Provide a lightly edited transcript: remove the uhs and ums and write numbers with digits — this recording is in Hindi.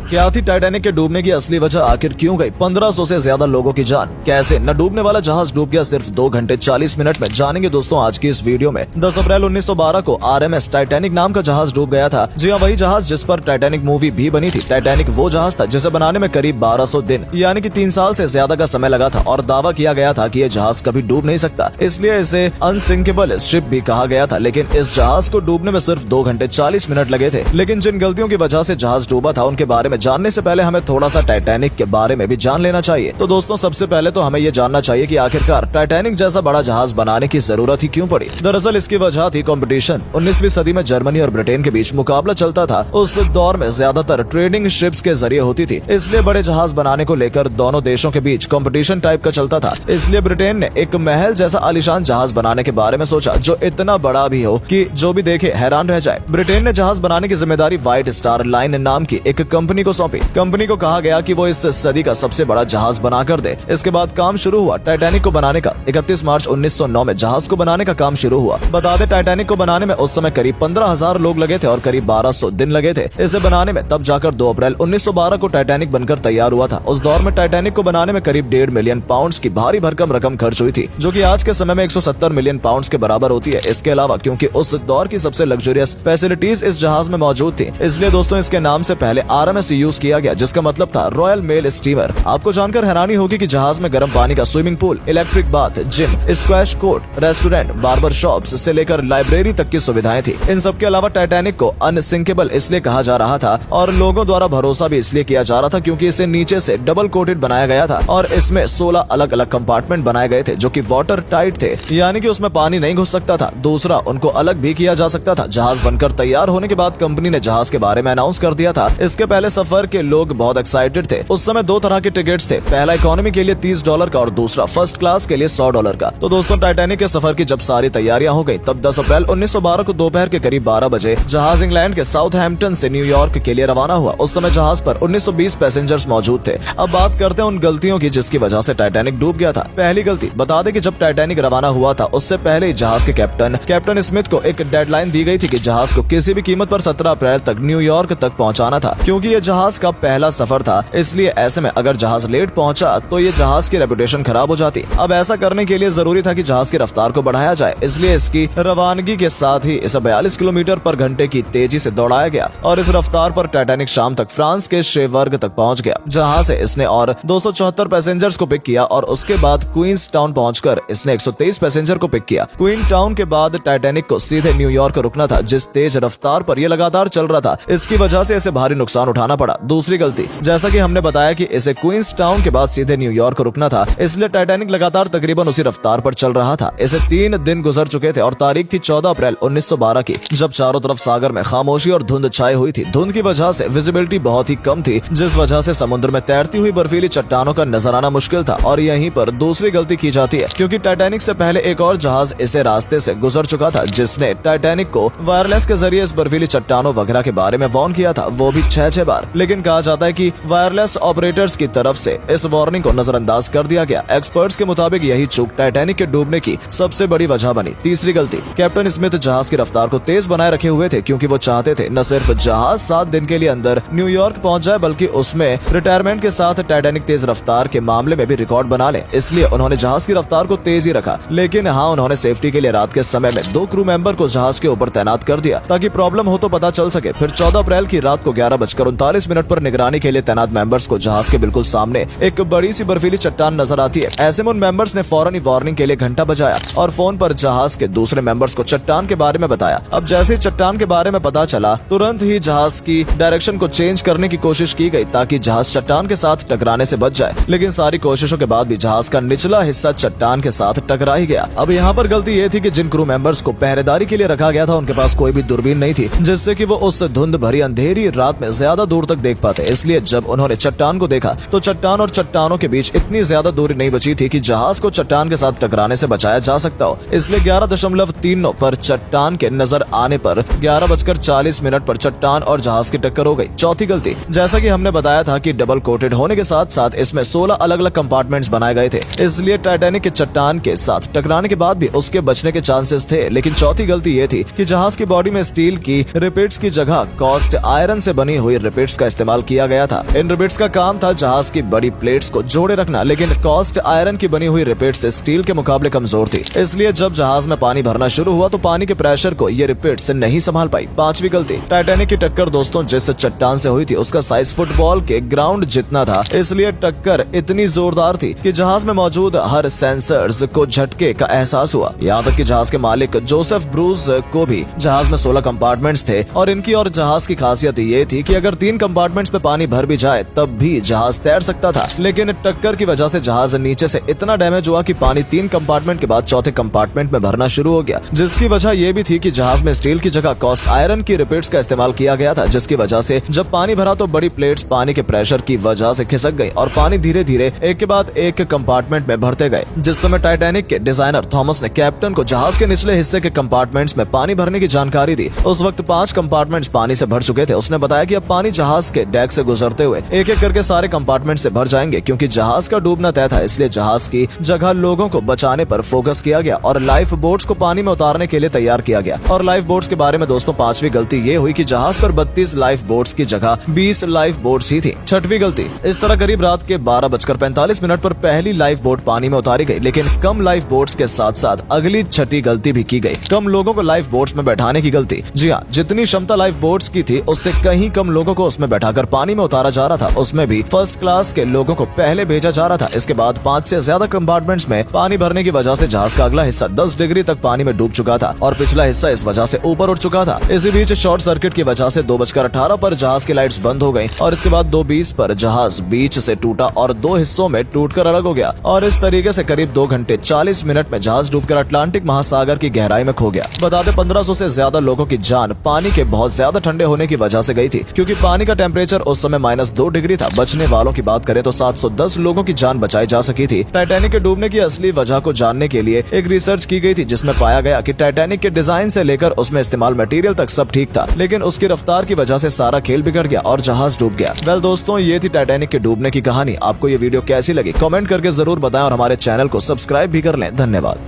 क्या थी टाइटैनिक के डूबने की असली वजह, आखिर क्यों गई 1500 से ज्यादा लोगों की जान, कैसे न डूबने वाला जहाज डूब गया सिर्फ 2 घंटे 40 मिनट में, जानेंगे दोस्तों आज की इस वीडियो में। 10 अप्रैल 1912 को RMS टाइटैनिक नाम का जहाज डूब गया था। जी हाँ, वही जहाज जिस पर टाइटैनिक मूवी भी बनी थी। टाइटैनिक वो जहाज था जिसे बनाने में करीब 1200 दिन यानी कि 3 साल से ज्यादा का समय लगा था और दावा किया गया था कि ये जहाज कभी डूब नहीं सकता, इसलिए इसे अनसिंकेबल शिप भी कहा गया था। लेकिन इस जहाज को डूबने में सिर्फ 2 घंटे 40 मिनट लगे थे। लेकिन जिन गलतियों की वजह से जहाज डूबा था उनके बारे में जानने से पहले हमें थोड़ा सा टाइटैनिक के बारे में भी जान लेना चाहिए। तो दोस्तों सबसे पहले तो हमें ये जानना चाहिए कि आखिरकार टाइटैनिक जैसा बड़ा जहाज बनाने की जरूरत ही क्यों पड़ी। दरअसल इसकी वजह थी कंपटीशन। 19वीं सदी में जर्मनी और ब्रिटेन के बीच मुकाबला चलता था। उस दौर में ज्यादातर ट्रेडिंग शिप्स के जरिए होती थी, इसलिए बड़े जहाज बनाने को लेकर दोनों देशों के बीच कंपटीशन टाइप का चलता था। इसलिए ब्रिटेन ने एक महल जैसा आलीशान जहाज बनाने के बारे में सोचा जो इतना बड़ा भी हो कि जो भी देखे हैरान रह जाए। ब्रिटेन ने जहाज बनाने की जिम्मेदारी व्हाइट स्टार लाइन नाम की एक कंपनी को सौंपी। कंपनी को कहा गया कि वो इस सदी का सबसे बड़ा जहाज बना कर दे। इसके बाद काम शुरू हुआ टाइटैनिक को बनाने का। 31 मार्च 1909 में जहाज को बनाने का काम शुरू हुआ। बता दें टाइटैनिक को बनाने में उस समय करीब 15,000 लोग लगे थे और करीब 1200 दिन लगे थे इसे बनाने में। तब जाकर 2 अप्रैल 1912 को टाइटैनिक बनकर तैयार हुआ था। उस दौर में टाइटैनिक को बनाने में करीब 1.5 मिलियन पाउंड्स की भारी भरकम रकम खर्च हुई थी, जो कि आज के समय में 170 मिलियन पाउंड्स के बराबर होती है। इसके अलावा क्योंकि उस दौर की सबसे लग्जरियस फैसिलिटीज इस जहाज में मौजूद थी, इसलिए दोस्तों इसके नाम से पहले RMS यूज किया गया, जिसका मतलब था रॉयल मेल स्टीमर। आपको जानकर हैरानी होगी कि जहाज में गर्म पानी का swimming pool, electric bath, gym, squash court, restaurant, barber shops से लेकर लाइब्रेरी तक की सुविधाएं थी। इन सब के अलावा टाइटैनिक को अनसिंकेबल इसलिए कहा जा रहा था और लोगों द्वारा भरोसा भी इसलिए किया जा रहा था क्योंकि इसे नीचे से डबल कोटेड बनाया गया था और इसमें 16 अलग अलग कंपार्टमेंट बनाए गए थे जो कि वाटर टाइट थे, यानी कि उसमें पानी नहीं घुस सकता था। दूसरा, उनको अलग भी किया जा सकता था। जहाज बनकर तैयार होने के बाद कंपनी ने जहाज के बारे में अनाउंस कर दिया था। इसके पहले सफर के लोग बहुत एक्साइटेड थे। उस समय 2 तरह के टिकट्स थे, पहला इकोनॉमी के लिए $30 का और दूसरा फर्स्ट क्लास के लिए $100 का। तो दोस्तों टाइटैनिक के सफर की जब सारी तैयारियां हो गई तब 10 अप्रैल 1912 को दोपहर के करीब 12 बजे जहाज इंग्लैंड के साउथहैम्पटन से न्यूयॉर्क के लिए रवाना हुआ। उस समय जहाज पर 1920 पैसेंजर्स मौजूद थे। अब बात करते हैं उन गलतियों की जिसकी वजह से टाइटैनिक डूब गया था। पहली गलती, बता दें कि जब टाइटैनिक रवाना हुआ था उससे पहले ही जहाज के कैप्टन स्मिथ को एक डेडलाइन दी गई थी कि जहाज को किसी भी कीमत पर 17 अप्रैल तक न्यूयॉर्क तक पहुंचाना था। क्योंकि ये जहाज का पहला सफर था, इसलिए ऐसे में अगर जहाज लेट पहुंचा तो ये जहाज की रेपुटेशन खराब हो जाती। अब ऐसा करने के लिए जरूरी था कि जहाज की रफ्तार को बढ़ाया जाए, इसलिए इसकी रवानगी के साथ ही इसे 42 किलोमीटर पर घंटे की तेजी से दौड़ाया गया और इस रफ्तार पर टाइटैनिक शाम तक फ्रांस के शेवर्ग तक पहुंच गया, जहां से इसने और 274 पैसेंजर्स को पिक किया और उसके बाद क्वींस टाउन पहुंचकर इसने 123 पैसेंजर को पिक किया। क्वीन टाउन के बाद टाइटैनिक को सीधे न्यूयॉर्क रुकना था। जिस तेज रफ्तार पर यह लगातार चल रहा था, इसकी वजह से इसे भारी नुकसान उठाना पड़ा। दूसरी गलती, जैसा कि हमने बताया कि इसे क्वींस टाउन के बाद सीधे न्यूयॉर्क रुकना था, इसलिए टाइटैनिक लगातार तकरीबन उसी रफ्तार पर चल रहा था। इसे 3 दिन गुजर चुके थे और तारीख थी 14 अप्रैल 1912 की, जब चारों तरफ सागर में खामोशी और धुंध छाई हुई थी। धुंध की वजह से विजिबिलिटी बहुत ही कम थी, जिस वजह से समुद्र में तैरती हुई बर्फीली चट्टानों का नजर आना मुश्किल था। और यहीं पर दूसरी गलती की जाती है क्योंकि टाइटैनिक से पहले एक और जहाज इसे रास्ते से गुजर चुका था, जिसने टाइटैनिक को वायरलेस के जरिए इस बर्फीली चट्टानों वगैरह के बारे में वार्न किया था, वो भी 6 बार। लेकिन कहा जाता है कि वायरलेस ऑपरेटर्स की तरफ से इस वार्निंग को नजरअंदाज कर दिया गया। एक्सपर्ट्स के मुताबिक यही चूक टाइटैनिक के डूबने की सबसे बड़ी वजह बनी। तीसरी गलती, कैप्टन स्मिथ जहाज की रफ्तार को तेज बनाए रखे हुए थे क्योंकि वो चाहते थे न सिर्फ जहाज 7 दिन के लिए अंदर न्यूयॉर्क पहुंच जाए, बल्कि उसमें रिटायरमेंट के साथ टाइटैनिक तेज रफ्तार के मामले में भी रिकॉर्ड बना ले। इसलिए उन्होंने जहाज की रफ्तार को तेज ही रखा। लेकिन हाँ, उन्होंने सेफ्टी के लिए रात के समय में 2 क्रू मेंबर को जहाज के ऊपर तैनात कर दिया ताकि प्रॉब्लम हो तो पता चल सके। फिर 14 अप्रैल की रात को 11:39 पर निगरानी के लिए तैनात मेंबर्स को जहाज के बिल्कुल सामने एक बड़ी सी बर्फीली चट्टान नजर आती है। ऐसे में उन मेंबर्स ने फौरन ही वार्निंग के लिए घंटा बजाया और फोन पर जहाज के दूसरे मेंबर्स को चट्टान के बारे में बताया। अब जैसे ही चट्टान के बारे में पता चला, तुरंत ही जहाज की डायरेक्शन को चेंज करने की कोशिश की गई ताकि जहाज चट्टान के साथ टकराने से बच जाए। लेकिन सारी कोशिशों के बाद भी जहाज का निचला हिस्सा चट्टान के साथ टकरा ही गया। अब यहाँ पर गलती ये थी कि जिन क्रू मेंबर्स को पहरेदारी के लिए रखा गया था उनके पास कोई भी दूरबीन नहीं थी, जिससे कि वो उस धुंध भरी अंधेरी रात में ज्यादा दूर तक देख पाते। इसलिए जब उन्होंने चट्टान को देखा तो चट्टान और चट्टानों के बीच इतनी ज्यादा दूरी नहीं बची थी कि जहाज को चट्टान के साथ टकराने से बचाया जा सकता हो। इसलिए 11.39 पर चट्टान के नजर आने पर 11:40 पर चट्टान और जहाज की टक्कर हो गई। चौथी गलती, जैसा कि हमने बताया था कि डबल कोटेड होने के साथ साथ इसमें 16 अलग अलग कंपार्टमेंट्स बनाए गए थे, इसलिए टाइटैनिक के चट्टान के साथ टकराने के बाद भी उसके बचने के चांसेस थे। लेकिन चौथी गलती ये थी कि जहाज की बॉडी में स्टील की रिपिट्स की जगह कास्ट आयरन से बनी हुई रिपिट्स का इस्तेमाल किया गया था। इन रिवेट्स का काम था जहाज की बड़ी प्लेट्स को जोड़े रखना, लेकिन कॉस्ट आयरन की बनी हुई रिवेट्स स्टील के मुकाबले कमजोर थी, इसलिए जब जहाज में पानी भरना शुरू हुआ तो पानी के प्रेशर को ये रिवेट्स नहीं संभाल पाई। पांचवी गलती, टाइटैनिक की टक्कर दोस्तों जिस चट्टान से हुई थी उसका साइज फुटबॉल के ग्राउंड जितना था, इसलिए टक्कर इतनी जोरदार थी कि जहाज में मौजूद हर सेंसर्स को झटके का एहसास हुआ। यहाँ तक कि जहाज के मालिक जोसेफ ब्रूस को भी, जहाज में 16 कंपार्टमेंट्स थे और इनकी और जहाज की खासियत ये थी कि अगर 3 कंपार्टमेंट्स में पानी भर भी जाए तब भी जहाज तैर सकता था, लेकिन टक्कर की वजह से जहाज नीचे से इतना डैमेज हुआ कि पानी 3 कंपार्टमेंट के बाद चौथे कंपार्टमेंट में भरना शुरू हो गया, जिसकी वजह यह भी थी कि जहाज में स्टील की जगह कॉस्ट आयरन की रिवेट्स का इस्तेमाल किया गया था, जिसकी वजह से जब पानी भरा तो बड़ी प्लेट्स पानी के प्रेशर की वजह से खिसक गई और पानी धीरे धीरे एक के बाद एक कंपार्टमेंट में भरते गए। जिस समय टाइटैनिक के डिजाइनर थॉमस ने कैप्टन को जहाज के निचले हिस्से के कंपार्टमेंट्स में पानी भरने की जानकारी दी, उस वक्त 5 कंपार्टमेंट्स पानी से भर चुके थे। उसने बताया कि अब पानी जहाज के डेक से गुजरते हुए एक एक करके सारे कंपार्टमेंट से भर जाएंगे, क्योंकि जहाज का डूबना तय था, इसलिए जहाज की जगह लोगों को बचाने पर फोकस किया गया और लाइफ बोट्स को पानी में उतारने के लिए तैयार किया गया। और लाइफ बोट्स के बारे में दोस्तों पांचवी गलती ये हुई कि जहाज पर 32 लाइफ बोट्स की जगह 20 लाइफ बोट्स ही थी। छठवीं गलती, इस तरह करीब रात के 12:45 पर पहली लाइफ बोट पानी में उतारी गई, लेकिन कम लाइफ बोट्स के साथ साथ अगली छठी गलती भी की गई, कम लोगों को लाइफ बोट्स में बैठाने की गलती। जी हाँ, जितनी क्षमता लाइफ बोट्स की थी उससे कहीं कम लोगों को उसमें बैठाकर पानी में उतारा जा रहा था, उसमें भी फर्स्ट क्लास के लोगों को पहले भेजा जा रहा था। इसके बाद 5 से ज्यादा कंपार्टमेंट्स में पानी भरने की वजह से जहाज का अगला हिस्सा 10 डिग्री तक पानी में डूब चुका था और पिछला हिस्सा इस वजह से ऊपर उठ चुका था। इसी बीच शॉर्ट सर्किट की वजह से 2:18 पर जहाज की लाइट्स बंद हो गई और इसके बाद 2:20 पर जहाज बीच से टूटा और 2 हिस्सों में टूटकर अलग हो गया और इस तरीके से करीब 2 घंटे 40 मिनट में जहाज डूबकर अटलांटिक महासागर की गहराई में खो गया। बताते 1500 से ज्यादा लोगों की जान पानी के बहुत ज्यादा ठंडे होने की वजह से गई थी, क्योंकि पानी का टेम्परेचर उस समय -2 डिग्री था। बचने वालों की बात करें तो 710 लोगों की जान बचाई जा सकी थी। टाइटैनिक के डूबने की असली वजह को जानने के लिए एक रिसर्च की गई थी, जिसमें पाया गया कि टाइटैनिक के डिजाइन से लेकर उसमें इस्तेमाल मटेरियल तक सब ठीक था, लेकिन उसकी रफ्तार की वजह से सारा खेल बिगड़ गया और जहाज डूब गया। वेल दोस्तों, ये थी टाइटैनिक के डूबने की कहानी। आपको ये वीडियो कैसी लगी कमेंट करके जरूर बताएं और हमारे चैनल को सब्सक्राइब भी कर लें। धन्यवाद।